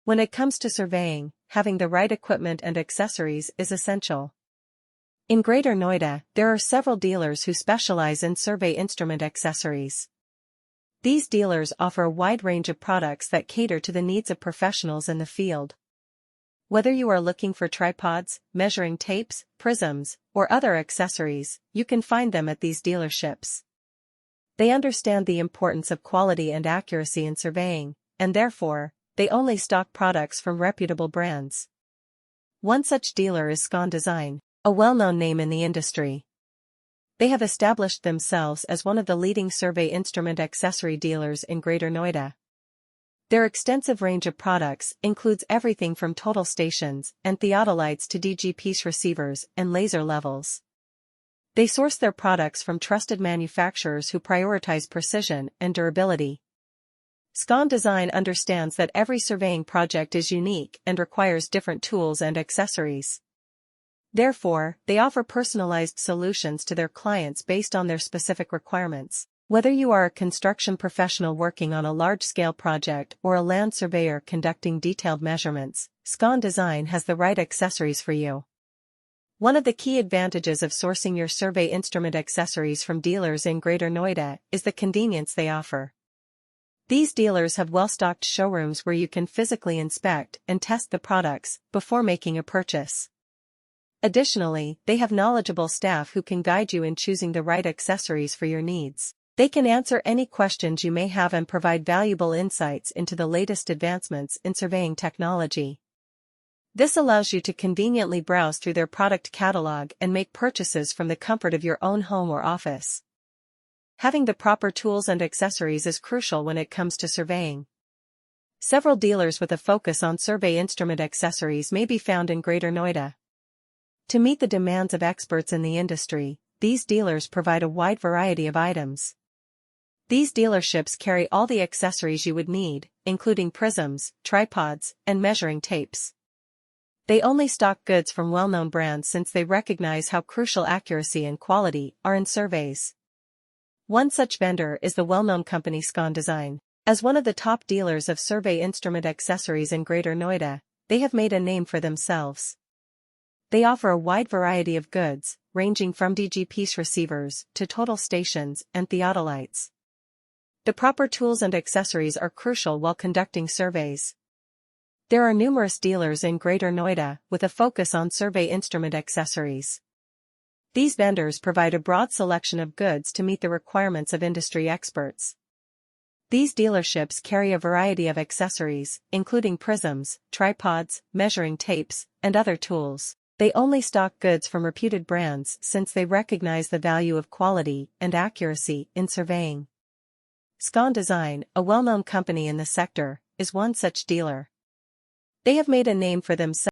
When it comes to surveying, having the right equipment and accessories is essential. In Greater Noida, there are several dealers who specialize in survey instrument accessories. These dealers offer a wide range of products that cater to the needs of professionals in the field. Whether you are looking for tripods, measuring tapes, prisms, or other accessories, you can find them at these dealerships. They understand the importance of quality and accuracy in surveying, and therefore, they only stock products from reputable brands. One such dealer is Scon Design, a well-known name in the industry. They have established themselves as one of the leading survey instrument accessory dealers in Greater Noida. Their extensive range of products includes everything from total stations and theodolites to toDGPSreceivers and laser levels. They source their products from trusted manufacturers who prioritize precision and durability. Scon Design understands that every surveying project is unique and requires different tools and accessories. Therefore, they offer personalized solutions to their clients based on their specific requirements. Whether you are a construction professional working on a large-scale project or a land surveyor conducting detailed measurements, Scon Design has the right accessories for you. One of the key advantages of sourcing your survey instrument accessories from dealers in Greater Noida is the convenience they offer. These dealers have well-stocked showrooms where you can physically inspect and test the products before making a purchase. Additionally, they have knowledgeable staff who can guide you in choosing the right accessories for your needs. They can answer any questions you may have and provide valuable insights into the latest advancements in surveying technology. This allows you to conveniently browse through their product catalog and make purchases from the comfort of your own home or office. Having the proper tools and accessories is crucial when it comes to surveying. Several dealers with a focus on survey instrument accessories may be found in Greater Noida. To meet the demands of experts in the industry, these dealers provide a wide variety of items. These dealerships carry all the accessories you would need, including prisms, tripods, and measuring tapes. They only stock goods from well-known brands since they recognize how crucial accuracy and quality are in surveys. One such vendor is the well-known company Scon Design. As one of the top dealers of survey instrument accessories in Greater Noida, they have made a name for themselves. They offer a wide variety of goods, ranging from toDGPSreceivers to total stations and theodolites. The proper tools and accessories are crucial while conducting surveys. There are numerous dealers in Greater Noida with a focus on survey instrument accessories. These vendors provide a broad selection of goods to meet the requirements of industry experts. These dealerships carry a variety of accessories, including prisms, tripods, measuring tapes, and other tools. They only stock goods from reputed brands since they recognize the value of quality and accuracy in surveying. Scon Design, a well-known company in the sector, is one such dealer. They have made a name for themselves